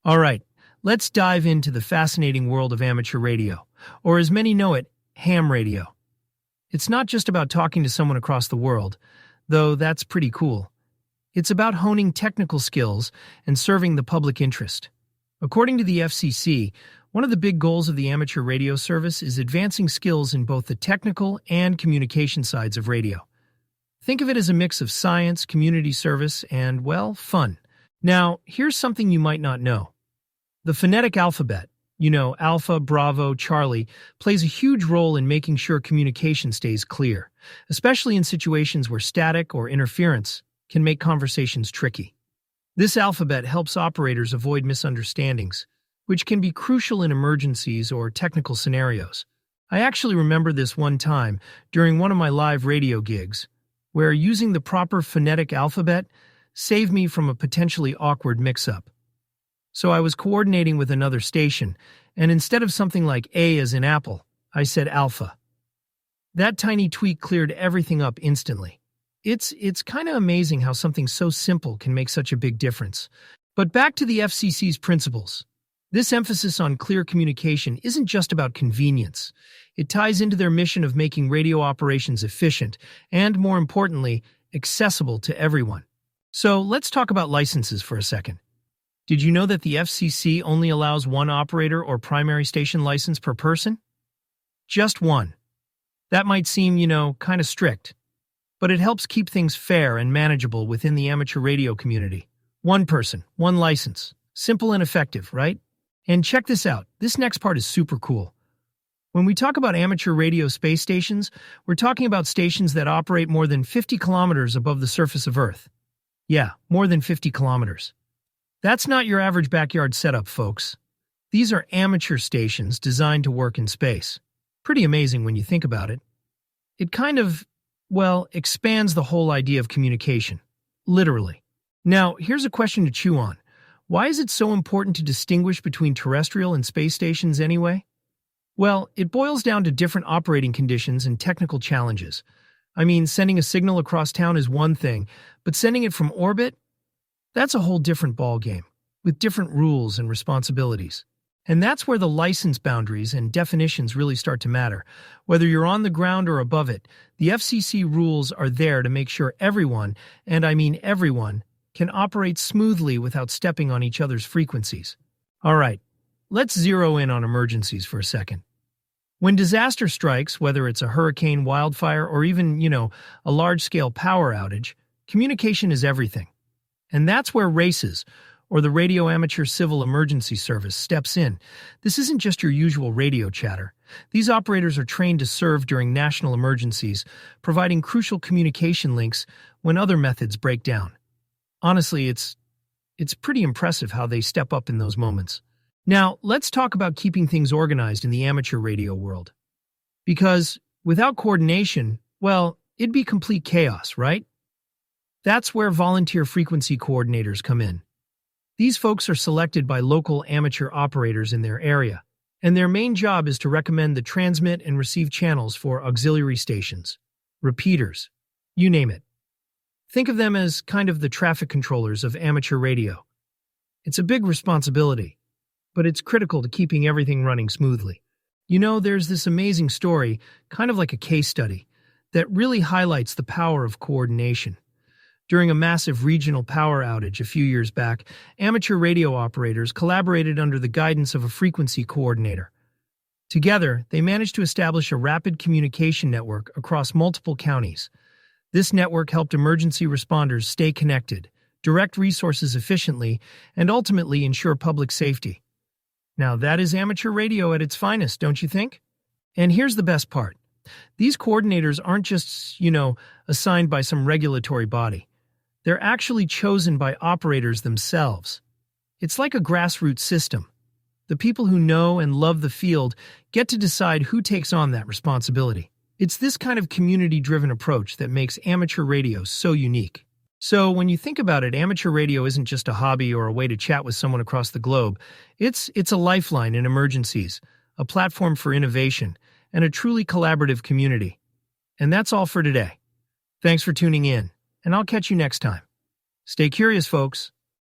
All right, let's dive into the fascinating world of amateur radio, or as many know it, ham radio. It's not just about talking to someone across the world, though that's pretty cool. It's about honing technical skills and serving the public interest. According to the FCC, one of the big goals of the amateur radio service is advancing skills in both the technical and communication sides of radio. Think of it as a mix of science, community service, and, well, fun. Now, here's something you might not know. The phonetic alphabet, Alpha, Bravo, Charlie, plays a huge role in making sure communication stays clear, especially in situations where static or interference can make conversations tricky. This alphabet helps operators avoid misunderstandings, which can be crucial in emergencies or technical scenarios. I actually remember this one time during one of my live radio gigs, where using the proper phonetic alphabet saved me from a potentially awkward mix-up. So I was coordinating with another station, and instead of something like A as in apple, I said alpha. That tiny tweak cleared everything up instantly. It's kind of amazing how something so simple can make such a big difference. But back to the FCC's principles. This emphasis on clear communication isn't just about convenience. It ties into their mission of making radio operations efficient and, more importantly, accessible to everyone. So let's talk about licenses for a second. Did you know that the FCC only allows one operator or primary station license per person? Just one. That might seem, kind of strict, but it helps keep things fair and manageable within the amateur radio community. One person, one license. Simple and effective, right? And check this out. This next part is super cool. When we talk about amateur radio space stations, we're talking about stations that operate more than 50 kilometers above the surface of Earth. Yeah, more than 50 kilometers. That's not your average backyard setup, folks. These are amateur stations designed to work in space. Pretty amazing when you think about it. It kind of, expands the whole idea of communication. Literally. Now, here's a question to chew on. Why is it so important to distinguish between terrestrial and space stations anyway? Well, it boils down to different operating conditions and technical challenges. I mean, sending a signal across town is one thing, but sending it from orbit? That's a whole different ballgame, with different rules and responsibilities. And that's where the license boundaries and definitions really start to matter. Whether you're on the ground or above it, the FCC rules are there to make sure everyone, and I mean everyone, can operate smoothly without stepping on each other's frequencies. All right, let's zero in on emergencies for a second. When disaster strikes, whether it's a hurricane, wildfire, or even, a large-scale power outage, communication is everything. And that's where RACES, or the Radio Amateur Civil Emergency Service, steps in. This isn't just your usual radio chatter. These operators are trained to serve during national emergencies, providing crucial communication links when other methods break down. Honestly, it's pretty impressive how they step up in those moments. Now, let's talk about keeping things organized in the amateur radio world. Because without coordination, it'd be complete chaos, right? That's where volunteer frequency coordinators come in. These folks are selected by local amateur operators in their area, and their main job is to recommend the transmit and receive channels for auxiliary stations, repeaters, you name it. Think of them as kind of the traffic controllers of amateur radio. It's a big responsibility, but it's critical to keeping everything running smoothly. There's this amazing story, kind of like a case study, that really highlights the power of coordination. During a massive regional power outage a few years back, amateur radio operators collaborated under the guidance of a frequency coordinator. Together, they managed to establish a rapid communication network across multiple counties. This network helped emergency responders stay connected, direct resources efficiently, and ultimately ensure public safety. Now that is amateur radio at its finest, don't you think? And here's the best part. These coordinators aren't just, assigned by some regulatory body. They're actually chosen by operators themselves. It's like a grassroots system. The people who know and love the field get to decide who takes on that responsibility. It's this kind of community-driven approach that makes amateur radio so unique. So when you think about it, amateur radio isn't just a hobby or a way to chat with someone across the globe. It's a lifeline in emergencies, a platform for innovation, and a truly collaborative community. And that's all for today. Thanks for tuning in, and I'll catch you next time. Stay curious, folks.